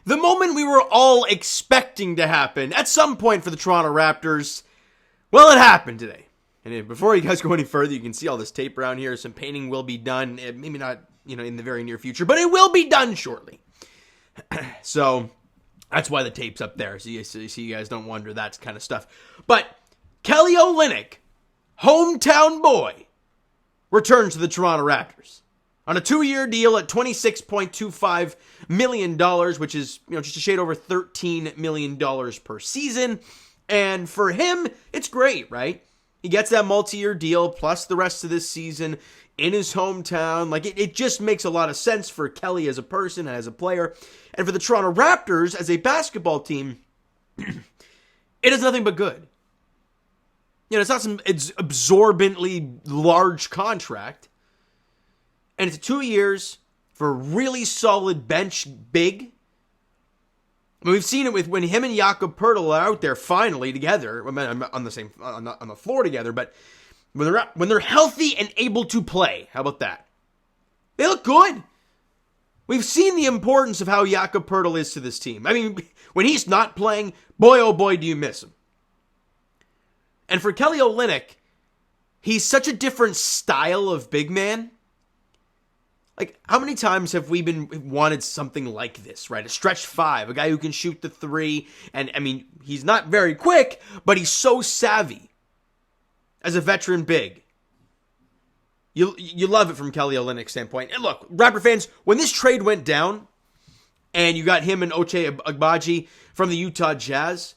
The moment we were all expecting to happen at some point for the Toronto Raptors, well, it happened today. And before you guys go any further, you can see all this tape around here. Some painting will be done. Maybe not, in the very near future, but it will be done shortly. So that's why the tape's up there. So you guys don't wonder that kind of stuff. But Kelly Olynyk, hometown boy, returns to the Toronto Raptors on a 2-year deal at $26.25 million, which is, just a shade over $13 million per season. And for him, it's great, right? He gets that multi-year deal plus the rest of this season in his hometown. Like, it just makes a lot of sense for Kelly as a person and as a player. And for the Toronto Raptors as a basketball team, it is nothing but good. It's not some absorbently large contract. And it's 2 years for a really solid bench big. We've seen it with when him and Jakob Poeltl are out there finally together. on the floor together, but when they're healthy and able to play, how about that? They look good. We've seen the importance of how Jakob Poeltl is to this team. I mean, when he's not playing, boy oh boy do you miss him. And for Kelly Olynyk, he's such a different style of big man. Like, how many times have we wanted something like this, right? A stretch five, a guy who can shoot the three. And, I mean, he's not very quick, but he's so savvy as a veteran big. You love it from Kelly Olynyk's standpoint. And look, Raptor fans, when this trade went down, and you got him and Ochai Agbaji from the Utah Jazz,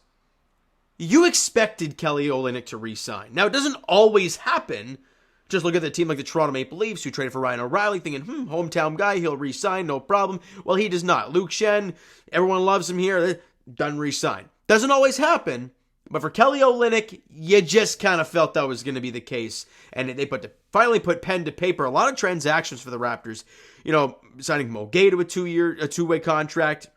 you expected Kelly Olynyk to re-sign. Now, it doesn't always happen. Just look at the team like the Toronto Maple Leafs, who traded for Ryan O'Reilly, thinking, hometown guy, he'll re-sign, no problem. Well, he does not. Luke Shen, everyone loves him here, doesn't re-sign. Doesn't always happen, but for Kelly Olynyk, you just kind of felt that was going to be the case. And they finally put pen to paper. A lot of transactions for the Raptors. Signing Mo Gay to a two-way contract.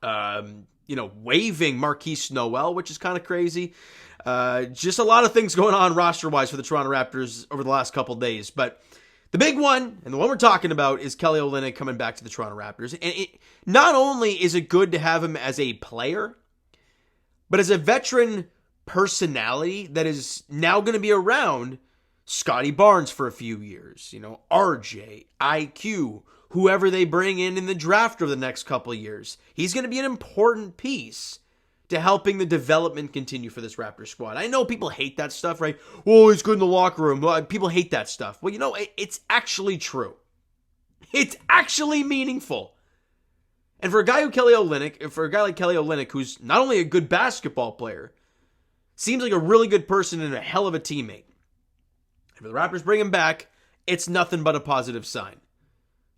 Waiving Marquise Noel, which is kind of crazy. Just a lot of things going on roster-wise for the Toronto Raptors over the last couple days. But the big one, and the one we're talking about, is Kelly Olynyk coming back to the Toronto Raptors. And not only is it good to have him as a player, but as a veteran personality that is now going to be around Scotty Barnes for a few years. RJ, IQ, whoever they bring in the draft over the next couple of years. He's going to be an important piece to helping the development continue for this Raptors squad. I know people hate that stuff, right? Oh, he's good in the locker room. People hate that stuff. Well, it's actually true. It's actually meaningful. And for a guy like Kelly Olynyk, who's not only a good basketball player, seems like a really good person and a hell of a teammate. And for the Raptors bring him back, it's nothing but a positive sign.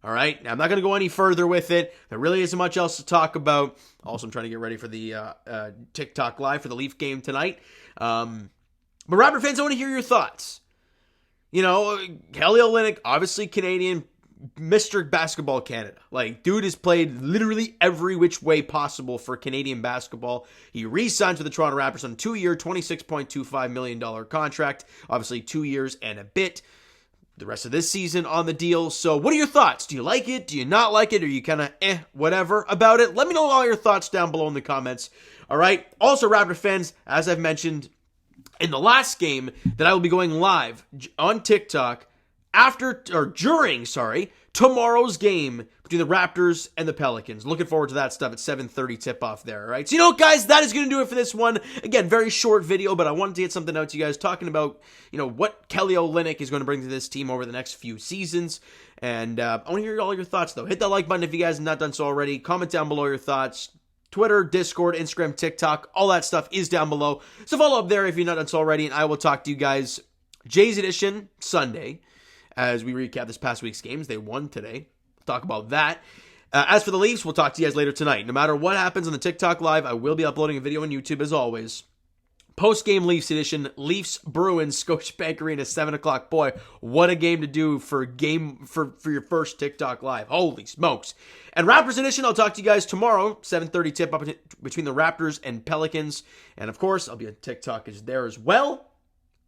All right, now I'm not going to go any further with it. There really isn't much else to talk about. Also, I'm trying to get ready for the Tik Tok Live for the Leaf game tonight. But Raptor fans, I want to hear your thoughts. Kelly Olynyk, obviously Canadian, Mr. Basketball Canada. Like, dude has played literally every which way possible for Canadian basketball. He re-signed to the Toronto Raptors on a 2-year, $26.25 million contract. Obviously, 2 years and a bit. The rest of this season on the deal. So what are your thoughts? Do you like it? Do you not like it? Are you kind of whatever about it? Let me know all your thoughts down below in the comments. All right. Also, Raptor fans, as I've mentioned in the last game, that I will be going live on TikTok during tomorrow's game between the Raptors and the Pelicans. Looking forward to that stuff at 7:30 tip-off there, all right? So, guys, that is going to do it for this one. Again, very short video, but I wanted to get something out to you guys talking about, what Kelly Olynyk is going to bring to this team over the next few seasons. And I want to hear all your thoughts, though. Hit that like button if you guys have not done so already. Comment down below your thoughts. Twitter, Discord, Instagram, TikTok, all that stuff is down below. So follow up there if you're not done so already, and I will talk to you guys Jay's Edition Sunday as we recap this past week's games. They won today. We'll talk about that. As for the Leafs, we'll talk to you guys later tonight. No matter what happens on the TikTok Live, I will be uploading a video on YouTube as always. Post-game Leafs edition, Leafs Bruins, Scotiabank Arena, 7 o'clock. Boy, what a game to do for your first TikTok Live. Holy smokes. And Raptors edition, I'll talk to you guys tomorrow, 7:30 tip up between the Raptors and Pelicans. And of course, I'll be on TikTok there as well.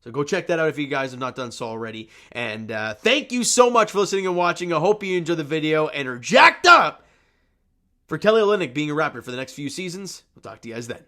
So go check that out if you guys have not done so already. And thank you so much for listening and watching. I hope you enjoyed the video and are jacked up for Kelly Olynyk being a Raptor for the next few seasons. We'll talk to you guys then.